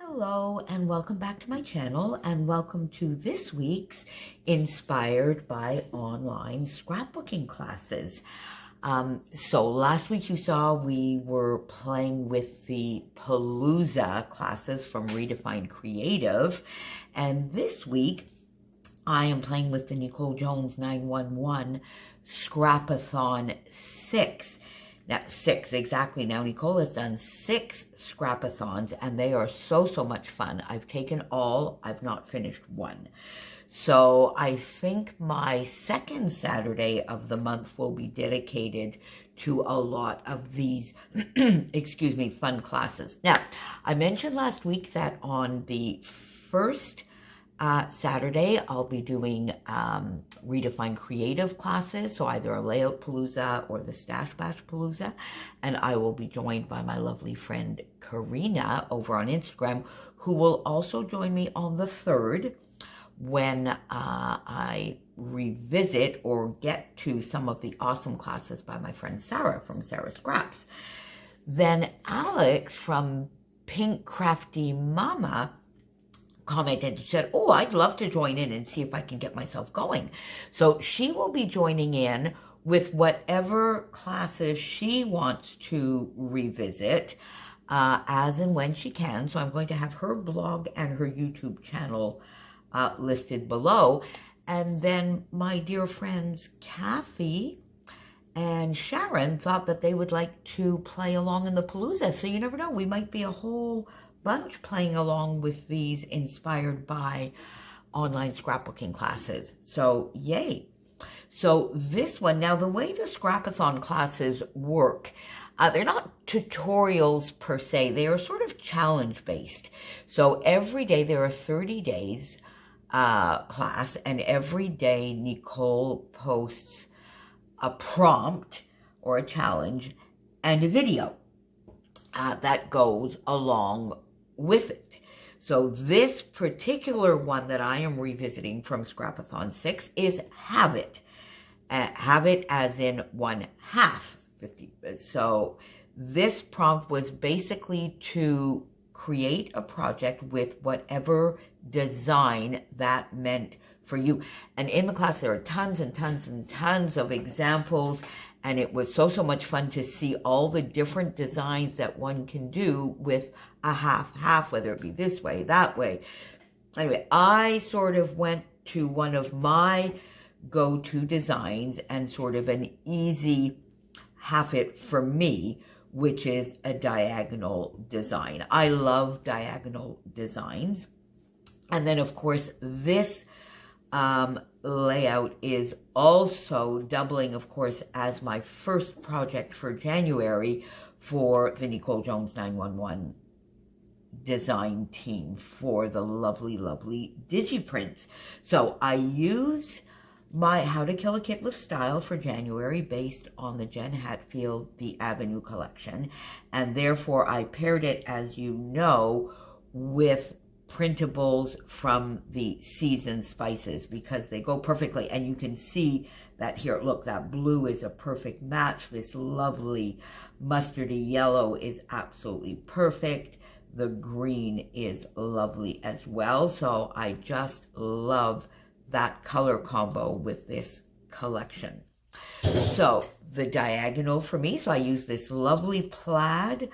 Hello and welcome back to my channel and welcome to this week's Inspired by Online Scrapbooking classes. So last week you saw we were playing with the Palooza classes from Redefined Creative, and this week I am playing with the NICOLEJONES911 Scrap-A-Thon 6. Now, 6 exactly. Now, Nicole has done 6 Scrap-A-Thons, and they are so much fun. I've taken all. I've not finished one. So I think my second Saturday of the month will be dedicated to a lot of these, excuse me, fun classes. Now, I mentioned last week that on the first Saturday, I'll be doing Redefined Creative classes, so either a Layout Palooza or the Stash Bash Palooza, and I will be joined by my lovely friend Karina over on Instagram, who will also join me on the 3rd when I revisit or get to some of the awesome classes by my friend Sarah from Sarah Scraps. Then Alex from Pink Crafty Mama commented and said, oh, I'd love to join in and see if I can get myself going. So she will be joining in with whatever classes she wants to revisit as and when she can. So I'm going to have her blog and her YouTube channel listed below. And then my dear friends Kathy and Sharon thought that they would like to play along in the Palooza. So you never know, we might be a whole bunch playing along with these inspired by online scrapbooking classes. So yay. So this one, now the way the Scrap-A-Thon classes work, they're not tutorials per se, they are sort of challenge based. So every day there are 30 days class, and every day Nicole posts a prompt or a challenge and a video that goes along with it. So this particular one that I am revisiting from Scrap-A-Thon 6 is Have It. Have It as in 1/2 50. So this prompt was basically to create a project with whatever design that meant for you. And in the class there are tons and tons and tons of examples, and it was so much fun to see all the different designs that one can do with a half, whether it be this way, that way. Anyway, I sort of went to one of my go-to designs and sort of an easy half it for me, which is a diagonal design. I love diagonal designs. And then, of course, this layout is also doubling, of course, as my first project for January for the NICOLEJONES911 design team for the lovely digiprints. So I used my How to Kill a Kit with Style for January based on the Jen Hatfield The Avenue collection, and therefore I paired it, as you know, with printables from the Seasoned Spices because they go perfectly. And you can see that here, look, that blue is a perfect match. This lovely mustardy yellow is absolutely perfect. The green is lovely as well. So I just love that color combo with this collection. So the diagonal for me, so I use this lovely plaid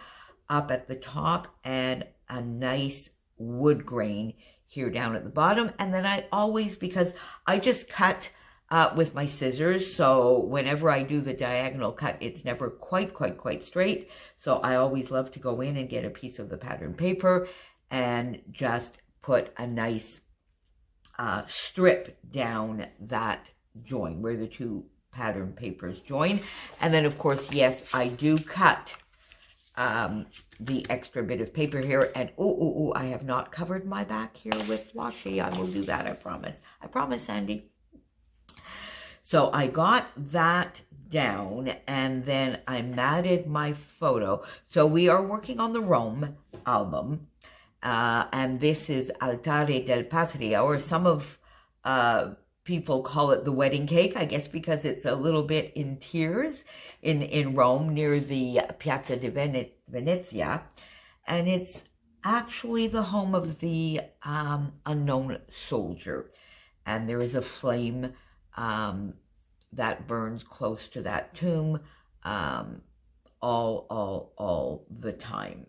up at the top and a nice wood grain here down at the bottom. And then I always, because I just cut with my scissors, so whenever I do the diagonal cut, it's never quite straight. So I always love to go in and get a piece of the pattern paper and just put a nice strip down that join where the two pattern papers join. And then, of course, yes, I do cut the extra bit of paper here. And I have not covered my back here with washi. I will do that, I promise. I promise, Sandy. So I got that down, and then I matted my photo. So we are working on the Rome album, and this is Altare del Patria, or some of people call it the wedding cake, I guess, because it's a little bit in tears in Rome near the Piazza di Venezia. And it's actually the home of the unknown soldier. And there is a flame that burns close to that tomb all the time.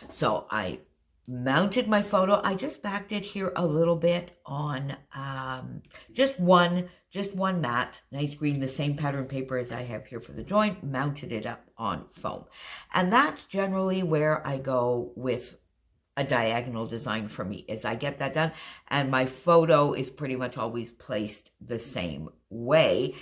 So I mounted my photo. I just backed it here a little bit on just one mat, nice green, the same pattern paper as I have here for the joint, mounted it up on foam. And that's generally where I go with a diagonal design for me, is I get that done, and my photo is pretty much always placed the same way.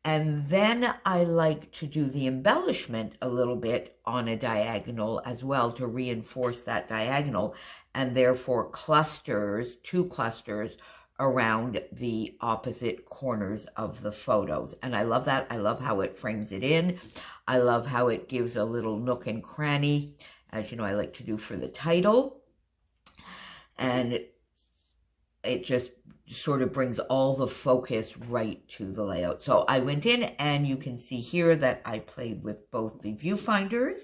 And then I like to do the embellishment a little bit on a diagonal as well to reinforce that diagonal, and therefore two clusters around the opposite corners of the photos. And I love that. I love how it frames it in. I love how it gives a little nook and cranny, as you know I like to do for the title. And it just sort of brings all the focus right to the layout. So I went in, and you can see here that I played with both the viewfinders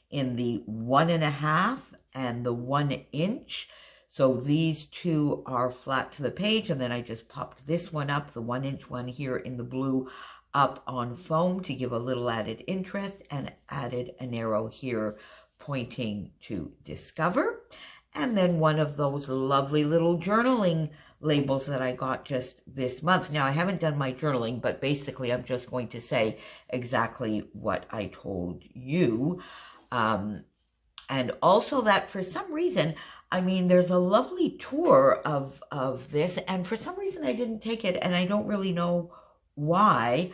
in the 1.5 and the 1 inch. So these two are flat to the page, and then I just popped this one up, the 1 inch one here in the blue, up on foam to give a little added interest, and added an arrow here pointing to discover. And then one of those lovely little journaling labels that I got just this month. Now, I haven't done my journaling, but basically I'm just going to say exactly what I told you. And also that for some reason, I mean, there's a lovely tour of this, and for some reason I didn't take it, and I don't really know why.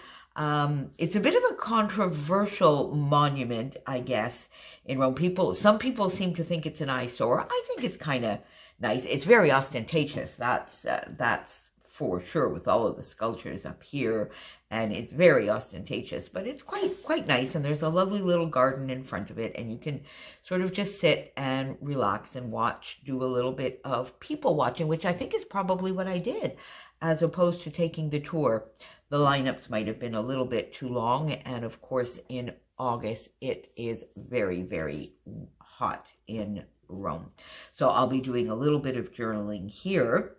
It's a bit of a controversial monument, I guess, in Rome. Some people seem to think it's an eyesore. I think it's kind of nice. It's very ostentatious. That's for sure, with all of the sculptures up here, and it's very ostentatious, but it's quite nice. And there's a lovely little garden in front of it, and you can sort of just sit and relax and watch, do a little bit of people watching, which I think is probably what I did, as opposed to taking the tour. The lineups might have been a little bit too long, and of course in August it is very, very hot in Rome. So I'll be doing a little bit of journaling here.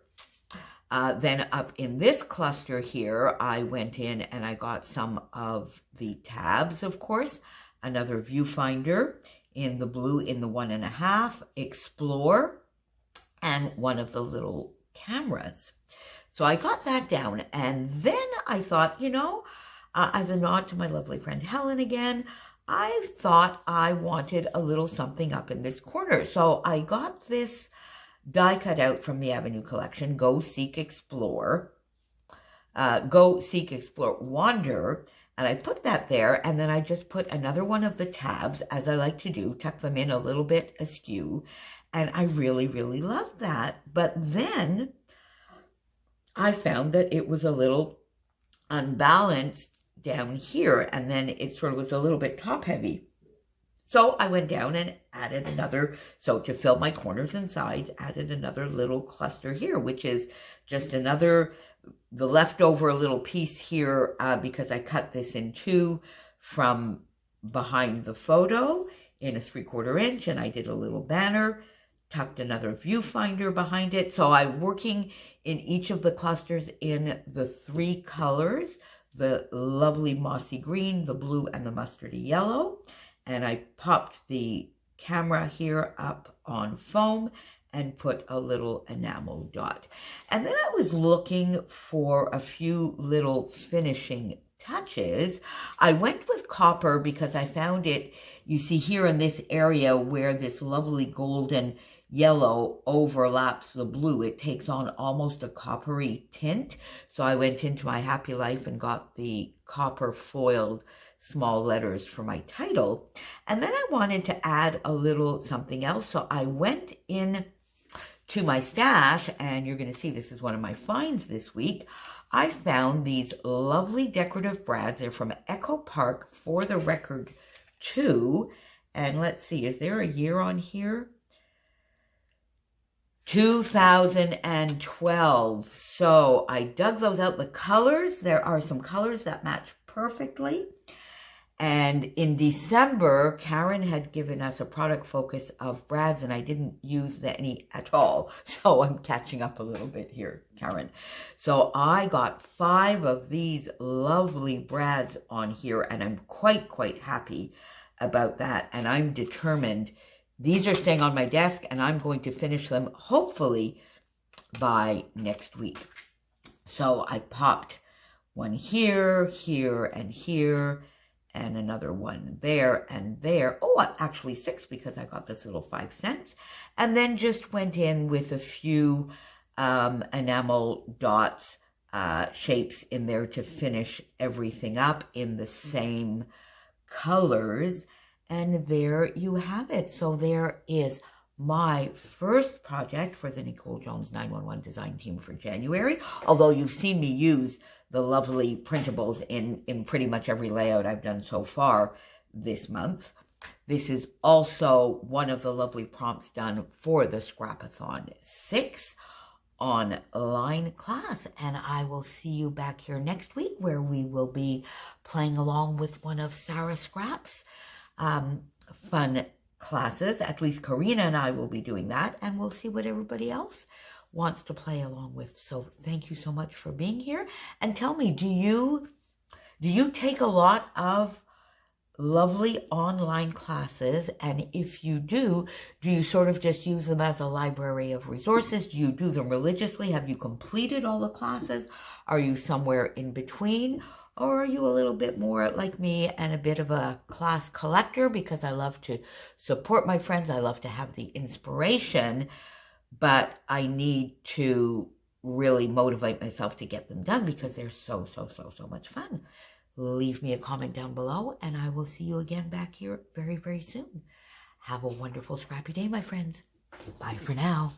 Then up in this cluster here, I went in and I got some of the tabs, of course, another viewfinder in the blue in the 1.5, explore, and one of the little cameras. So I got that down, and then I thought, you know, as a nod to my lovely friend Helen again, I thought I wanted a little something up in this corner. So I got this die cut out from the Avenue collection, Go Seek Explore, Wander, and I put that there, and then I just put another one of the tabs, as I like to do, tuck them in a little bit askew, and I really, really loved that. But then I found that it was a little unbalanced down here, and then it sort of was a little bit top heavy. So I went down and added another, so to fill my corners and sides, added another little cluster here, which is just another, the leftover little piece here, because I cut this in two from behind the photo in a 3/4 inch, and I did a little banner, tucked another viewfinder behind it. So I'm working in each of the clusters in the 3 colors, the lovely mossy green, the blue, and the mustardy yellow. And I popped the camera here up on foam and put a little enamel dot. And then I was looking for a few little finishing touches. I went with copper because I found it, you see here in this area where this lovely golden yellow overlaps the blue, it takes on almost a coppery tint. So I went into my Happy Life and got the copper foiled small letters for my title. And then I wanted to add a little something else. So I went in to my stash, and you're going to see this is one of my finds this week. I found these lovely decorative brads. They're from Echo Park For the Record 2. And let's see, is there a year on here? 2012. So I dug those out. The colors, there are some colors that match perfectly. And in December, Karen had given us a product focus of brads, and I didn't use any at all. So I'm catching up a little bit here, Karen. So I got 5 of these lovely brads on here, and I'm quite happy about that. And I'm determined. These are staying on my desk, and I'm going to finish them, hopefully, by next week. So I popped one here, here, and here, and another one there and there. Oh, actually 6 because I got this little 5 cents. And then just went in with a few enamel dots, shapes in there to finish everything up in the same colors. And there you have it. So there is my first project for the NICOLEJONES911 design team for January. Although you've seen me use the lovely printables in pretty much every layout I've done so far this month. This is also one of the lovely prompts done for the Scrap-A-Thon 6 online class. And I will see you back here next week where we will be playing along with one of Sarah Scrap's fun classes. At least Karina and I will be doing that, and we'll see what everybody else wants to play along with. So thank you so much for being here. And tell me, do you take a lot of lovely online classes? And if you do you sort of just use them as a library of resources? Do you do them religiously? Have you completed all the classes? Are you somewhere in between? Or are you a little bit more like me and a bit of a class collector? Because I love to support my friends. I love to have the inspiration, but I need to really motivate myself to get them done because they're so much fun. Leave me a comment down below, and I will see you again back here very soon. Have a wonderful scrappy day, my friends. Bye for now.